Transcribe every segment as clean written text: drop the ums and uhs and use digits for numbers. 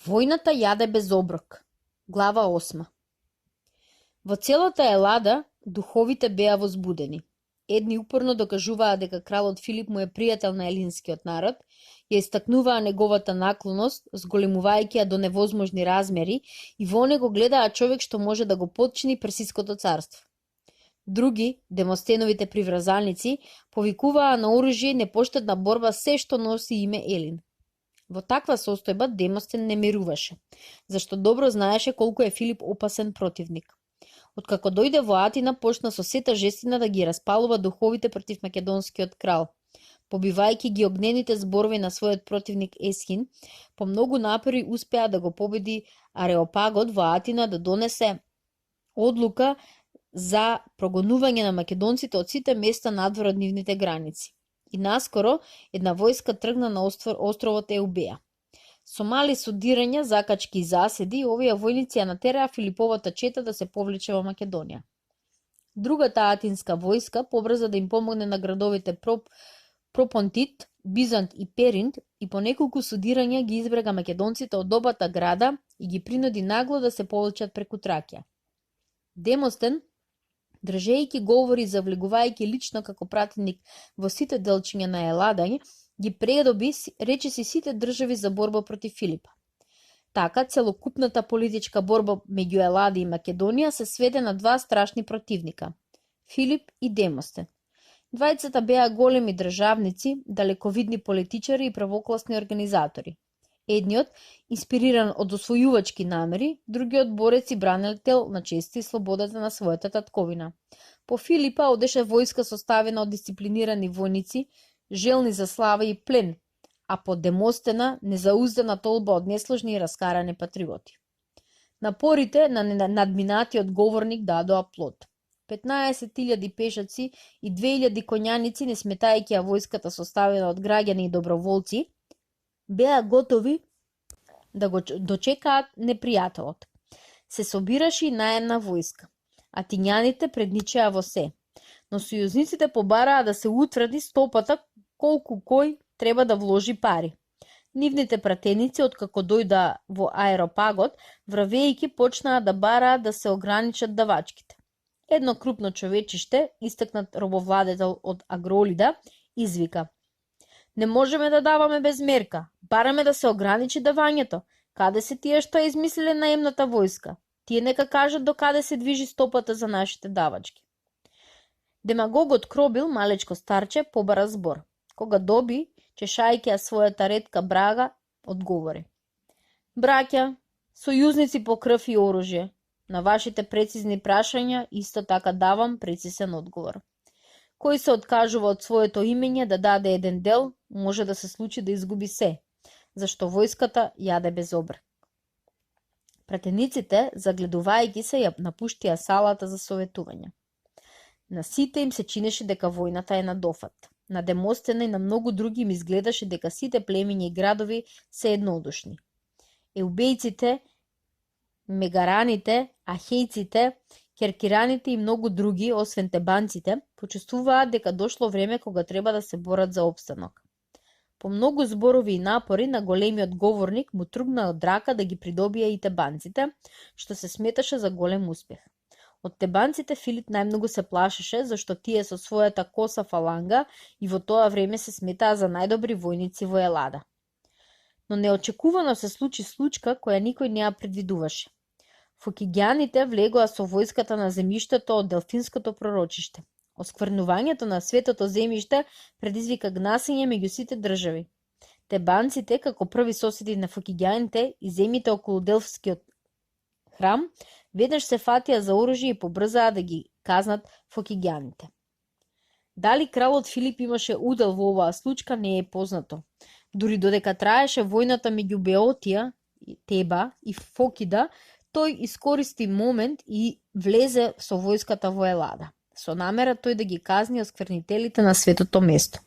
Војната јаде без оброк. Глава 8. Во целата Елада духовите беа возбудени. Едни упорно докажуваа дека кралот Филип му е пријател на елинскиот народ, ја истакнуваа неговата наклоност, зголемувајќи ја до невозможни размери, и во него гледаа човек што може да го потчини Персиското царство. Други, Демостеновите привразалници, повикуваа на оружје и непоштедна борба се што носи име Елин. Во таква состојба Демостен не мируваше, зашто добро знаеше колку е Филип опасен противник. Откако дојде во Атина, почна со сета жестина да ги распалува духовите против македонскиот крал. Побивајќи ги огнените зборови на својот противник Есхин, по многу напори успеа да го победи Ареопагот во Атина да донесе одлука за прогонување на македонците од сите места надвор од нивните граници. И наскоро една војска тргна на островот Еубеја. Со мали судирања, закачки и заседи, овие војници ја натераа Филиповата чета да се повлече во Македонија. Другата атинска војска побрза да им помогне на градовите Пропонтит, Бизант и Перинт и по неколку судирања ги избрега македонците од обата града и ги принуди нагло да се повлечат преку Тракија. Демостен, држејќи говори и завлегувајќи лично како пратеник во сите делчиња на Елада, ги предоби речиси сите држави за борба против Филипа. Така, целокупната политичка борба меѓу Елада и Македонија се сведе на два страшни противника – Филип и Демостен. Двајцата беа големи државници, далековидни политичари и правокласни организатори. Едниот, инспириран од освојувачки намери, другиот борец и бранител на честа и слободата на својата татковина. По Филипа одеше војска составена од дисциплинирани војници, желни за слава и плен, а по Демостена незауздана толба од несложни и раскарани патриоти. Напорите на надминатиот говорник дадоа плод. 15.000 пешаци и 2.000 коњаници, не сметајќи ја војската составена од граѓани и доброволци, беа готови да го дочекаат непријателот. Се собираше и наемна војска. Атињаните предничеа во се, но сојузниците побараа да се утврди стопата колку кој треба да вложи пари. Нивните пратеници, откако дојда во Аеропагот, вравејќи почнаа да бараат да се ограничат давачките. Едно крупно човечиште, истакнат робовладетел од Агролида, извика: "Не можеме да даваме без мерка, бараме да се ограничи давањето. Каде се тие што ја измислиле наемната војска? Тие нека кажат до каде се движи стопата за нашите давачки." Демагогот Кробил, малечко старче, побара збор. Кога доби, чешајќи ја својата ретка брага, одговори: "Браќа, сојузници по крв и оружје, на вашите прецизни прашања исто така давам прецизен одговор. Кој се откажува од своето имење да даде еден дел, може да се случи да изгуби се, зашто војската јаде без обрек." Пратениците, загледувајќи се, ја напуштија салата за советување. На сите им се чинеше дека војната е на дофат. На Демостена и на многу други им изгледаше дека сите племиња и градови се еднодушни. Еубејците, мегараните, ахејците, керкираните и многу други, освен тебанците, почувствуваат дека дошло време кога треба да се борат за опстанок. По многу зборови и напори на големиот говорник му тргна од рака да ги придобие и тебанците, што се сметаше за голем успех. Од тебанците Филип најмногу се плашеше, зашто тие со својата коса фаланга и во тоа време се сметаа за најдобри војници во Елада. Но неочекувано се случи случка која никој не ја предвидуваше. Фокиѓаните влегоа со војската на земјиштето од Делфинското пророчиште. Оскврнувањето на светото земјиште предизвика гнасење меѓу сите држави. Тебанците, како први соседи на фокиѓаните и земјите околу Делфскиот храм, веднаш се фатија за оружје и побрзаа да ги казнат фокиѓаните. Дали кралот Филип имаше удел во оваа случка не е познато. Дури додека траеше војната меѓу Беотија, Теба и Фокида, тој искористи момент и влезе со војската во Елада, со намера тој да ги казни осквернителите на светото место.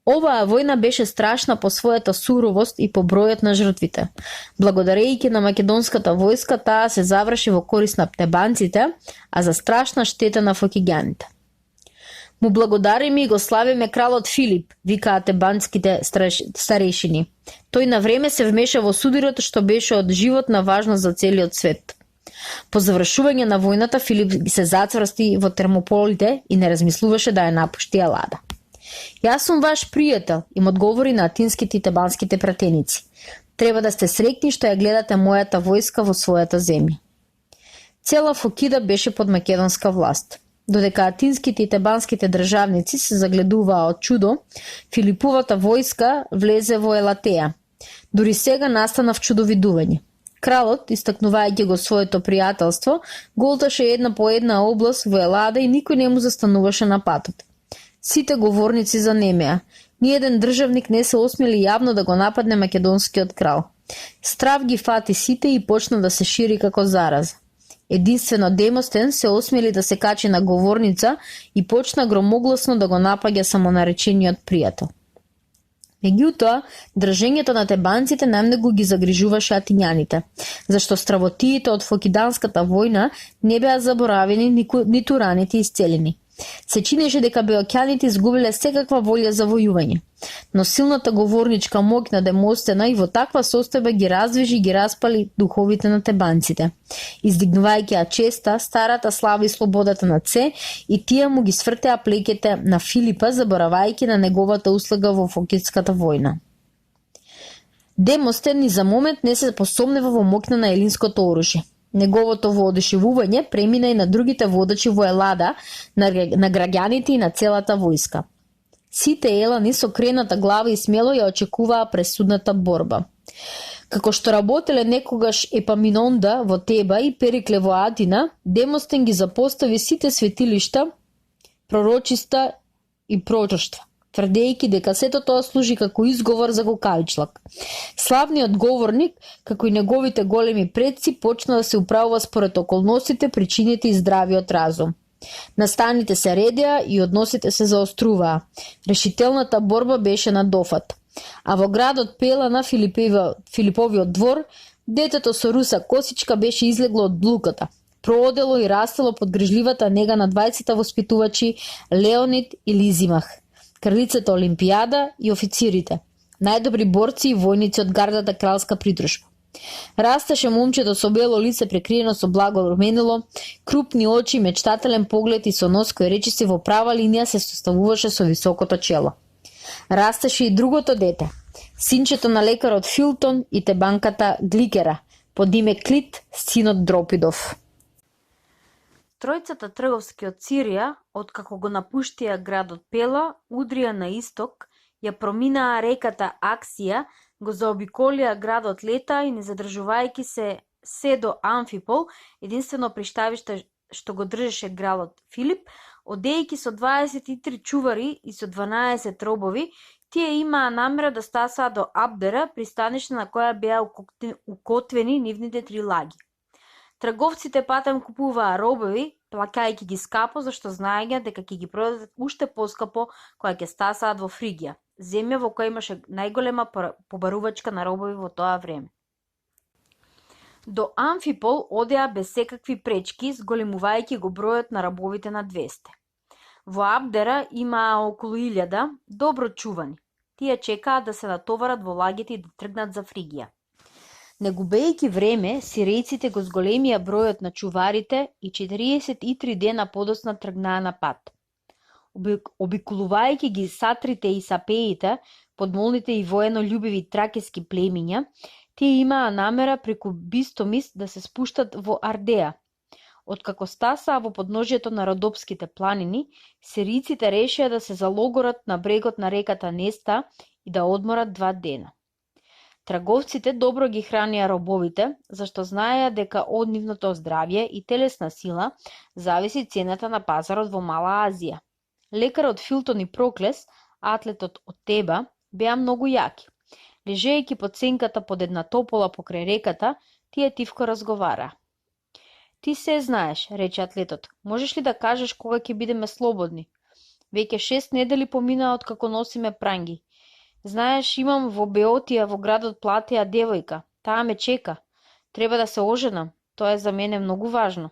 Оваа војна беше страшна по својата суровост и по бројот на жртвите. Благодарејќи на македонската војска, таа се заврши во корист на тебанците, а за страшна штета на фокиѓаните. Му благодариме и го славиме кралот Филип, викаат тебанските старешини. Тој на време се вмеша во судирот што беше од животна важност за целиот свет. По завршување на војната Филип се зацврсти во Термополите и не размислуваше да ја напушти Елада. Јас сум ваш пријател, им одговори на атинските и тебанските пратеници. Треба да сте среќни што ја гледате мојата војска во својата земја. Цела Фокида беше под македонска власт. Додека атинските и тебанските државници се загледуваа од чудо, Филиповата војска влезе во Елатеја. Дури сега настана в чудовидување. Кралот, истакнувајќи го своето пријателство, голташе една по една област во Елада и никој не му застануваше на патот. Сите говорници занемеа. Ниеден државник не се осмели јавно да го нападне македонскиот крал. Страв ги фати сите и почна да се шири како зараза. Единствено Демостен се осмели да се качи на говорница и почна громогласно да го напаѓа самонаречениот пријател. Меѓутоа, држењето на тебанците најмногу ги загрижуваше атињаните, зашто стравотиите од Фокиданската војна не беа заборавени ниту раните исцелени. Се чинеше дека беоќаните изгубиле секаква волја за војување, но силната говорничка моќ на Демостена и во таква состојба ги раздвижи и ги распали духовите на тебанците, издигнувајќи ја честа, старата слава и слободата на Це, и тие му ги свртеа плеките на Филипа, заборавајќи на неговата услуга во Фокидската војна. Демостен ни за момент не се посомнева во моќна на елинското оружје. Неговото воодушевување премина и на другите водачи во Елада, на граѓаните и на целата војска. Сите елани со крената глава и смело ја очекуваа пресудната борба. Како што работеле некогаш Епаминонда во Теба и Перикле во Атина, Демостен ги запостави сите светилишта, пророчиста и пророштва, тврдејќи дека сето тоа служи како изговор за кукавичлак. Славниот говорник, како и неговите големи предци, почна да се управува според околностите, причините и здравиот разум. Настаните се редеа и односите се заоструваа. Решителната борба беше на дофат. А во градот Пела на Филиповиот двор, детето со руса косичка беше излегло од блуката. Проодело и растело под грижливата нега на двајцата воспитувачи Леонид и Лизимах, кралицата Олимпијада и официрите, најдобри борци и војници од гардата кралска придружба. Растеше момчето со бело лице прекриено со благо руменило, крупни очи, мечтателен поглед и со нос кој речиси во права линија се составуваше со високото чело. Растеше и другото дете, синчето на лекарот Филтон и тебанката Гликера, под име Клит, синот Дропидов. Тројцата трговски од Сирија, откако го напуштија градот Пела, удрија на исток, ја проминаа реката Аксија, го заобиколија градот Лета и не задржувајќи се до Амфипол, единствено приштавиште што го држеше кралот Филип, одејќи со 23 чувари и со 12 робови, тие имаа намера да стасаат до Абдера, пристаниште на која беа укотвени нивните 3 лаги. Трговците патем купуваа робови, плаќајќи ги скапо, зашто знаеја дека ќе ги продадат уште поскапо кога ќе стасаат во Фригија, земја во која имаше најголема побарувачка на робови во тоа време. До Амфипол одеа без секакви пречки, зголемувајќи го бројот на рабовите на 200. Во Абдера имаа околу 1000, добро чувани. Тие чекаат да се натоварат во лагите и да тргнат за Фригија. Не губејќи време, сирејците го зголемија бројот на чуварите и 43 дена подоцна тргнаа на пат. Обиколувајќи ги сатрите и сапеите, подмолните и воено-љубиви тракески племиња, тие имаа намера преку Бистомис да се спуштат во Ардеја. Откако стасаа во подножјето на Родопските планини, сиријците решија да се залогорат на брегот на реката Неста и да одморат 2 дена. Трговците добро ги хранија робовите, зашто знаеа дека од нивното здравје и телесна сила зависи цената на пазарот во Мала Азија. Лекарот Филтон и Проклес, атлетот од Теба, беа многу јаки. Лежејќи под сенката под една топола покрај реката, тие тивко разговараа. Ти се знаеш, рече атлетот. Можеш ли да кажеш кога ќе бидеме слободни? Веќе 6 недели поминаа од како носиме пранги. Знаеш, имам во Беотија во градот Платеја девојка. Таа ме чека. Треба да се оженам. Тоа е за мене многу важно.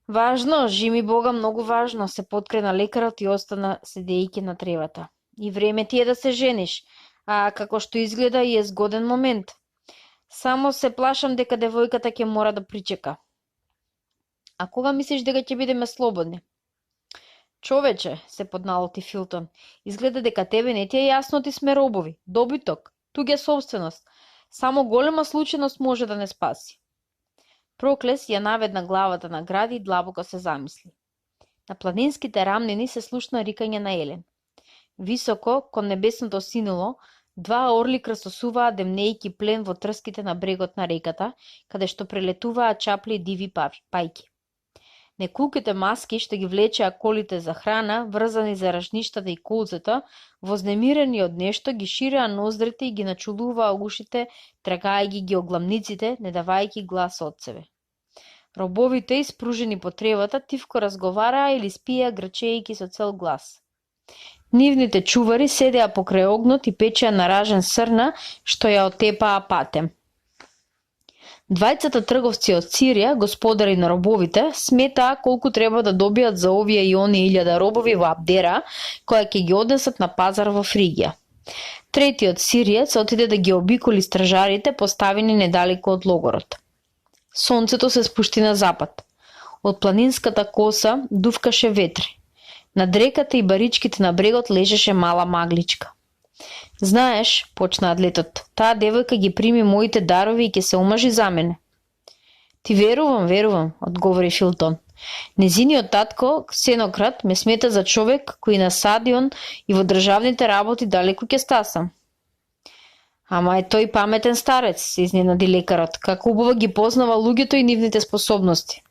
Важно, жими Бога, многу важно, се поткрена лекарот и остана седејќи на тревата. И време ти е да се жениш, а како што изгледа и е згоден момент. Само се плашам дека девојката ќе мора да причека. А кога мислиш дека ќе бидеме слободни? Човече, се подналоти Филтон, изгледа дека тебе не ти е јасно, ти сме робови, добиток, туѓа собственост. Само голема случајност може да не спаси. Проклес ја наведна главата на гради и длабоко се замисли. На планинските рамнини се слушна рикање на Елен. Високо, кон небесното синело, два орли красосуваа демнејки плен во трските на брегот на реката, каде што прелетуваа чапли и диви пајки. Неколките маски што ги влечеа колите за храна, врзани за ражништата и колцето, вознемирени од нешто, ги ширеа ноздрите и ги начулуваа ушите, трагајќи ги огламниците, не давајќи глас од себе. Робовите, испружени по тревата, тивко разговараа или спиеа грчејќи со цел глас. Нивните чувари седеа покрај огнот и печеа на ражен срна, што ја отепаа патем. Двајцата трговци од Сирија, господари на робовите, сметаа колку треба да добијат за овие и они 1000 робови во Абдера, која ќе ги однесат на пазар во Фригија. Третиот сириец отиде да ги обиколи стражарите поставени недалеку од логорот. Сонцето се спушти на запад. Од планинската коса дувкаше ветри. Над реката и баричките на брегот лежеше мала магличка. Знаеш, почна атлетот, таа девојка ги прими моите дарови и ќе се омажи за мене. Ти верувам, одговори Филтон. Незиниот татко, Ксенократ, ме смета за човек кој на стадион и во државните работи далеку ќе стасам. Ама е тој паметен старец, се изненади лекарот, како убаво ги познава луѓето и нивните способности.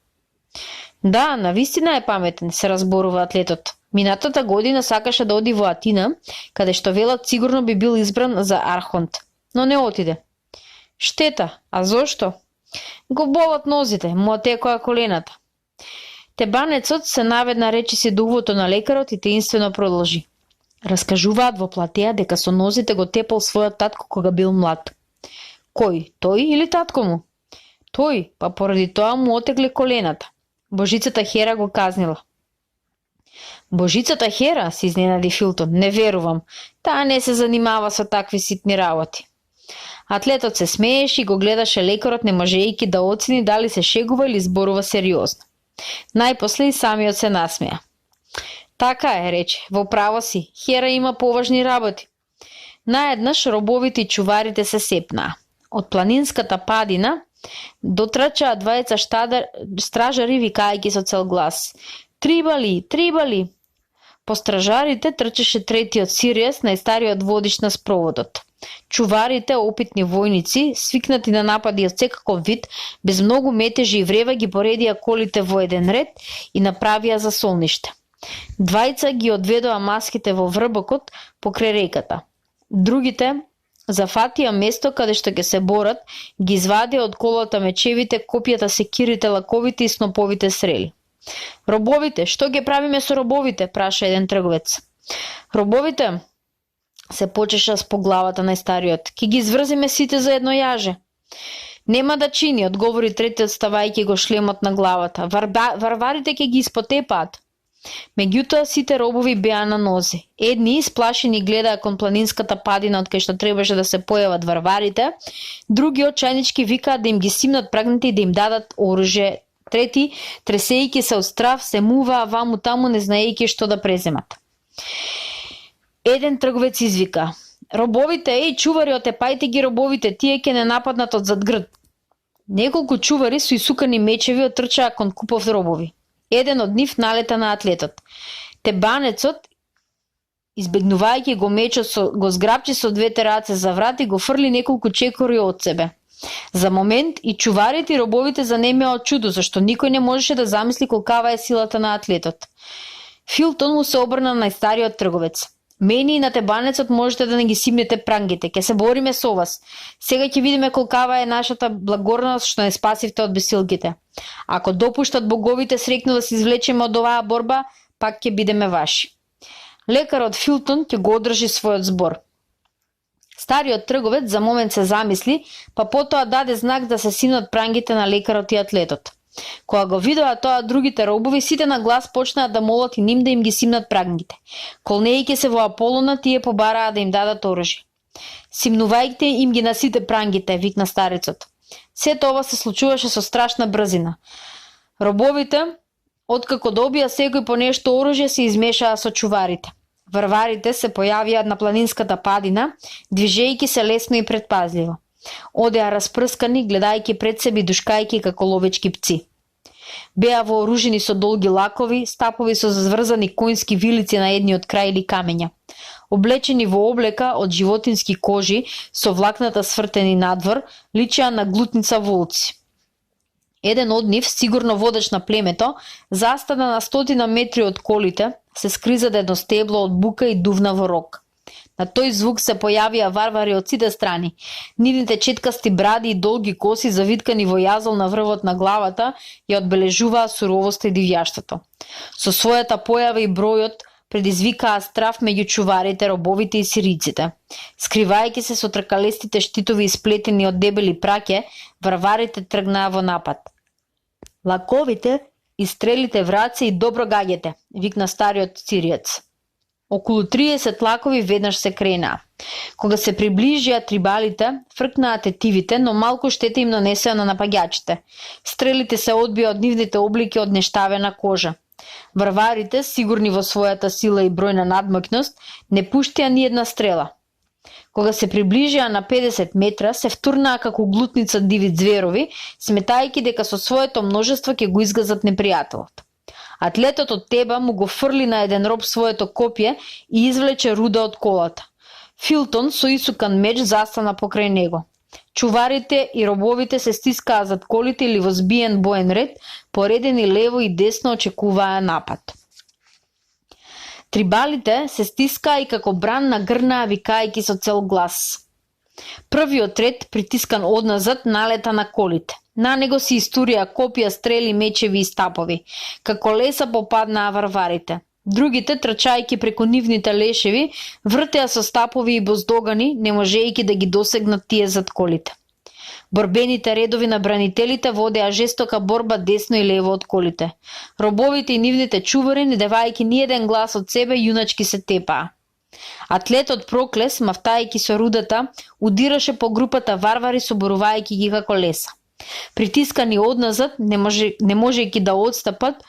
Да, навистина е паметен, се разборува атлетот. Минатата година сакаше да оди во Атина, каде што велат сигурно би бил избран за архонт, но не отиде. Штета, а зошто? Го болат нозите, му отекоа колената. Тебанецот се наведна речиси до увото на лекарот и таинствено продолжи. Раскажуваат во платеја дека со нозите го тепал својот татко кога бил млад. Кој, тој или татко му? Тој, па поради тоа му отекле колената. Божицата Хера го казнила. Божицата Хера, се изненади Филтон, не верувам. Таа не се занимава со такви ситни работи. Атлетот се смееше и го гледаше лекарот, не можејќи да оцени дали се шегува или зборува сериозно. Најпосле и самиот се насмеа. Така е, рече, во право си, Хера има поважни работи. Наеднаш робовите и чуварите се сепнаа. Од планинската падина дотрчаа двајца стражари викајќи со цел глас. Трибали, трибали! По стражарите трчеше третиот сириец, најстариот водич на спроводот. Чуварите, опитни војници, свикнати на напади од секаков вид, без многу метежи и врева ги поредија колите во еден ред и направија засолниште. Двајца ги одведоа маските во врбокот покрај реката. Другите зафатија место каде што ќе се борат, ги извадија од колата мечевите, копијата, секирите, лаковите и сноповите стрели. Робовите, што ги правиме со робовите? Праша еден трговец. Робовите, се почеша по главата најстариот. Ки ги изврзиме сите за едно јаже. Нема да чини, одговори третиот ставајќи го шлемот на главата. Варварите ќе ги испотепаат. Меѓутоа сите робови беа на нозе. Едни исплашени гледаа кон планинската падина од кај што требаше да се појават варварите, други очајнички викаат да им ги симнат прагните и да им дадат оружје. Трети, тресејќи се од страв, се муваа ваму таму не знаејќи што да преземат. Еден трговец извика: "Робовите, еј, чувари, отепајте ги робовите, тие ќе не нападнат од зад грд." Неколку чувари со исукани мечеви отрчаа кон купов робови. Еден од нив налета на атлетот. Тебанецот, избегнувајќи го мечот, го зграбчи со двете раце за врат и го фрли неколку чекори од себе. За момент и чуварите и робовите занемеа од чудо, зашто никој не можеше да замисли колкава е силата на атлетот. Филтон му се обрна на најстариот трговец. Мене и на тебанецот можете да не ги симнете прангите, ќе се бориме со вас. Сега ќе видиме колкава е нашата благорност што не спасивте од бесилките. Ако допуштат боговите срекно да се извлечеме од оваа борба, пак ќе бидеме ваши. Лекарот Филтон ќе го одржи својот збор. Стариот трговец за момент се замисли, па потоа даде знак да се симнат прангите на лекарот и атлетот. Кога го видоа тоа другите робови, сите на глас почнаа да молат и ним да им ги симнат прагните. Колнејќи се во Аполона, тие побараа да им дадат оружје. Симнувајте им ги на сите прангите, викна старецот. Сето ова се случуваше со страшна брзина. Робовите, откако добија секој по нешто оружје, се измешаа со чуварите. Варварите се појавија на планинската падина, движејќи се лесно и предпазливо. Одеа распрскани, гледајќи пред себе и душкајќи како ловечки пци. Беа вооружени со долги лакови, стапови со заврзани конјски вилици на едниот крај или камења. Облечени во облека од животински кожи, со влакната свртени надвор, личеа на глутница волци. Еден од нив, сигурно водач на племето, застана на 100 метри од колите, се скриза едно стебло од бука и дувна во рог. На тој звук се појавија варвари од сите страни. Нивните четкасти бради и долги коси, завиткани во јазол на врвот на главата, ја одбележуваа суровоста и дивјаштото. Со својата појава и бројот предизвикаа страв меѓу чуварите, робовите и сириците. Скривајќи се со тркалестите штитови исплетени од дебели праќе, варварите тргнаа во напад. Лаковите, изстрелите враце и добро гаѓете, викна стариот сириец. Околу 30 лакови веднаш се кренаа. Кога се приближија трибалите, фркнаа тетивите, но малку штета им нанесеа на напаѓачите. Стрелите се одбија од нивните облики од нештавена кожа. Варварите, сигурни во својата сила и бројна надмокност, не пуштија ни една стрела. Кога се приближија на 50 метра, се втурнаа како глутница диви зверови, сметајќи дека со своето множество ќе го изгазат непријателот. Атлетот од Теба му го фрли на еден роб своето копје и извлече руда од колата. Филтон со исукан меч застана покрај него. Чуварите и робовите се стискаа зад колите или во збиен боен ред, поредени лево и десно очекуваа напад. Трибалите се стискаа и како бран нагрнаа викајќи со цел глас. Првиот ред, притискан одназад, налета на колите. На него се истурија копија, стрели, мечеви и стапови. Како леса попаднаа варварите. Другите, трчајќи преку нивните лешеви, вртеа со стапови и боздогани, не можејќи да ги досегнат тие зад колите. Борбените редови на бранителите водеа жестока борба десно и лево од колите. Робовите и нивните чувари, не давајќи ни еден глас од себе, јуначки се тепаа. Атлетот Проклес, мавтајќи со рудата, удираше по групата варвари, соборувајќи ги како леса. Притискани одназад, не можејќи да отстапат,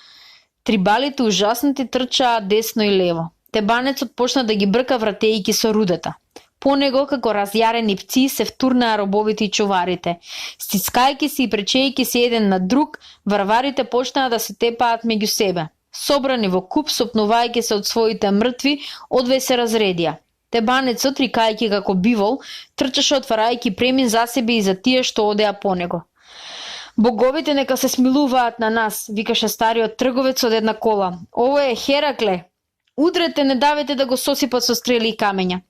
трибалите ужаснати трчаа десно и лево. Тебанецот почна да ги брка вратејќи со рудата. По него, како разјарени пци, се втурнаа робовите и чуварите. Стискајќи се и пречејќи се еден на друг, варварите почнаа да се тепаат меѓу себе. Собрани во куп, сопнувајќи се од своите мртви, одвеј се разредија. Тебанецот, рикајќи како бивол, трчаше отварајќи премин за себе и за тие што одеа по него. Боговите нека се смилуваат на нас, викаше стариот трговец од една кола. Ово е Херакле. Удрете, не давете да го сосипат со стрели и камења.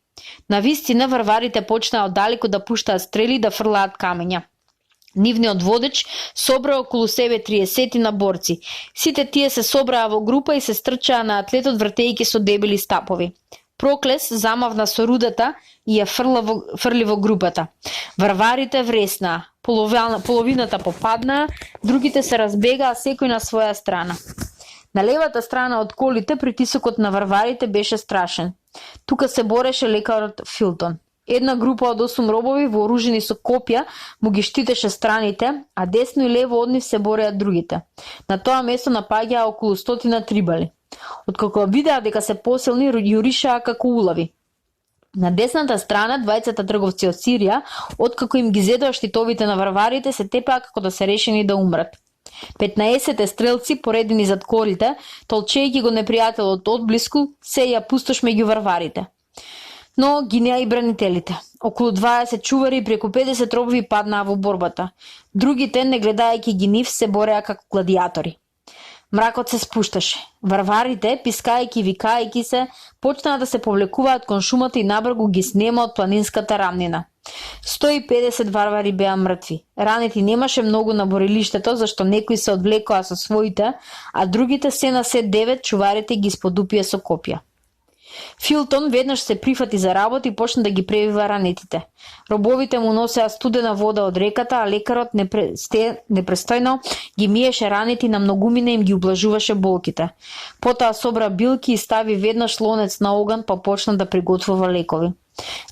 Навистина варварите почнаа оддалеку да пуштаат стрели и да фрлаат камења. Нивниот водеч собра околу себе 30 на борци. Сите тие се собраа во група и се стрчаа на атлетот вртејќи со дебели стапови. Проклес замавна со рудата и ја фрли во групата. Варварите вреснаа. Половината попаднаа, другите се разбегаа секој на своја страна. На левата страна од колите притисокот на варварите беше страшен. Тука се бореше лекарот Филтон. Една група од 8 робови вооружени со копја му ги штитеше страните, а десно и лево од нив се бореа другите. На тоа место напаѓаа околу 100 трибали. Откако видеа дека се посилни, јуришаа како улави. На десната страна, двајцата трговци од Сирија, откако им ги зедоа штитовите на варварите, се тепаа како да се решени да умрат. 15 стрелци, поредени зад колите, толчејќи го непријателот одблиску, сеја пустош меѓу варварите. Но гинеа и бранителите. Околу 20 чувари и преку 50 робови паднаа во борбата. Другите, не гледајќи ги нив, се бореа како гладиатори. Мракот се спушташе. Варварите, пискајќи и викајќи се, почнаа да се повлекуваат кон шумата и набргу ги снема од планинската рамнина. 150 варвари беа мртви. Ранети немаше многу на борилиштето, зашто некои се одвлекоа со своите, а другите се на се 9 чуварите ги сподупија со копја. Филтон веднаш се прифати за работа и почна да ги превива ранетите. Робовите му носеа студена вода од реката, а лекарот непрестојно ги миеше ранети на многумина и им ги ублажуваше болките. Потоа собра билки и стави веднаш лонец на оган, па почна да приготвува лекови.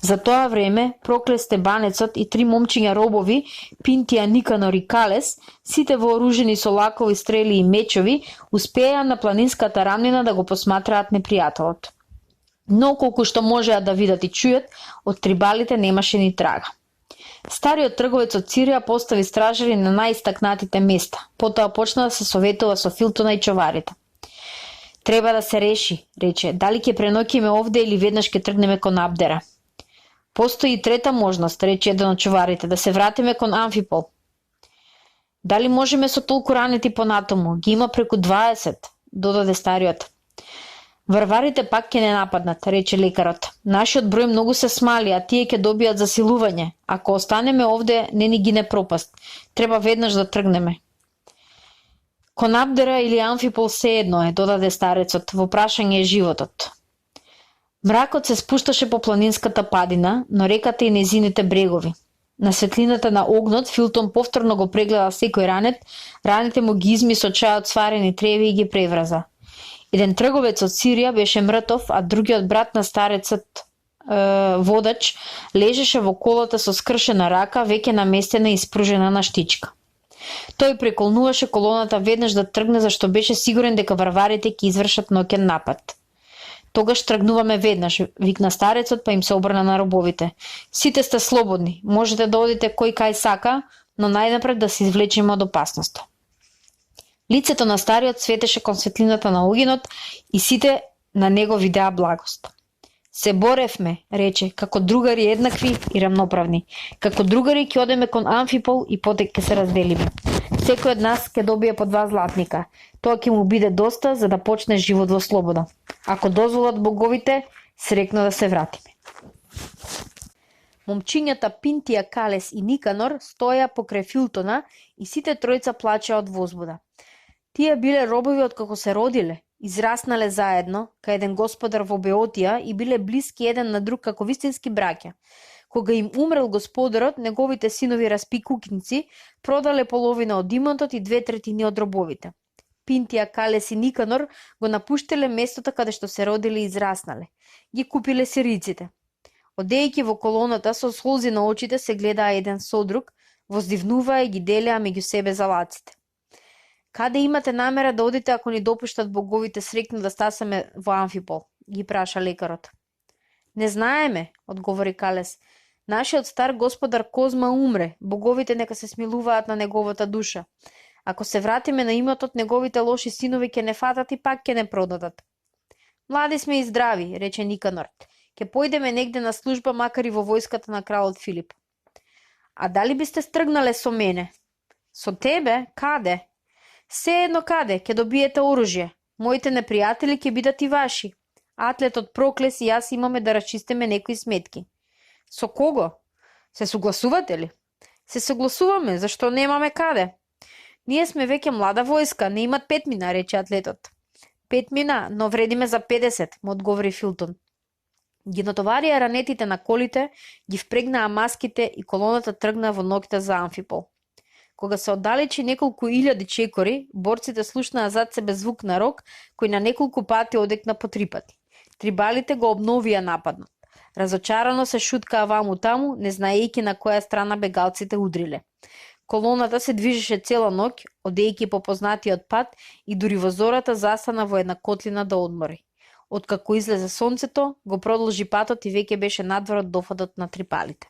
За тоа време прокле Стебанецот и 3 момчиња робови, Пинтија, Никанор и Калес, сите вооружени со лакови стрели и мечови, успеа на планинската рамнина да го посматраат непријателот. Но колку што можеа да видат и чујат, од трибалите немаше ни трага. Стариот трговец од Сирија постави стражари на најистакнатите места, потоа почна да се советува со Филтона и човарите. Треба да се реши, рече, дали ќе преноќиме овде или веднаш ќе тргнеме кон Абдера. Постои и трета можност, рече еден од човарите, да се вратиме кон Амфипол. Дали можеме со толку ранети понатаму? Ги има преку 20, додаде стариот. Варварите пак ќе не нападнат, рече лекарот. Нашиот број многу се смали, а тие ќе добијат засилување. Ако останеме овде, не ни гине пропаст. Треба веднаш да тргнеме. Кон Абдера или Амфипол се едно е, додаде старецот, во прашање е животот. Мракот се спушташе по планинската падина, но реката и незините брегови. На светлината на огнот Филтон повторно го прегледа секој ранет, раните му ги изми со чај од сварени треви и ги преврза. Еден трговец од Сирија беше мртов, а другиот брат на старецот водач лежеше во колата со скршена рака, веќе наместена и испружена на штичка. Тој преколнуваше колоната веднаш да тргне, зашто беше сигурен дека варварите ќе извршат ноќен напад. Тогаш тргнуваме веднаш, викна старецот, па им се обрна на робовите. Сите сте слободни, можете да одите кој кај сака, но најнапред да се извлечеме од опасноста. Лицето на стариот светеше кон светлината на огинот и сите на него видеа благост. Се боревме, рече, како другари еднакви и рамноправни. Како другари ќе одеме кон Амфипол и потек ќе се разделиме. Секој од нас ќе добие по 2 златника. Тоа ќе му биде доста за да почне живот во слобода. Ако дозволат боговите, срекно да се вратиме. Момчињата Пинтија, Калес и Никанор стоја покрај Филтона и сите тројца плачеа од возбуда. Тие биле робови од како се родиле, израснале заедно, кај еден господар во Беотија и биле блиски еден на друг како вистински браќа. Кога им умрел господарот, неговите синови распи кукинци, продале половина од имотот и 2/3 од робовите. Пинтија, Калес и Никанор го напуштиле местото каде што се родиле и израснале. Ги купиле сириците. Одејќи во колоната со солзи на очите се гледаа еден со друг, воздивнуваа и ги делеа меѓу себе залаците. Каде имате намера да одите ако ни допуштат боговите срекно да стасаме во Амфипол? Ги праша лекарот. Не знаеме, одговори Калес. Нашиот стар господар Козма умре, боговите нека се смилуваат на неговата душа. Ако се вратиме на имотот, неговите лоши синови ќе не фатат и пак ќе не продадат. Млади сме и здрави, рече Никанор. Ќе појдеме негде на служба, макар и во војската на кралот Филип. А дали бисте стргнале со мене? Со тебе? Каде? Се едно каде, ќе добиете оружје. Моите непријатели ќе бидат и ваши. Атлетот Проклес и јас имаме да расчистиме некои сметки. Со кого? Се согласувате ли? Се согласуваме, зашто немаме каде. Ние сме веќе млада војска, не имат 5 мина, рече атлетот. 5 мина, но вредиме за 50, му одговори Филтон. Ги натоварија ранетите на колите, ги впрегнаа маските и колоната тргна во ноќта за Амфипол. Кога се оддалечи неколку илјади чекори, борците слушнаа зад себе звук на рог, кој на неколку пати одекна по 3 пати. Трибалите го обновија нападнот. Разочарано се шуткаа ваму таму, не знаејќи на која страна бегалците удриле. Колоната се движеше цела ноќ, одејќи по познатиот пат и дури во зората застана во една котлина да одмори. Откако излезе сонцето, го продолжи патот и веќе беше надвор од дофатот на трибалите.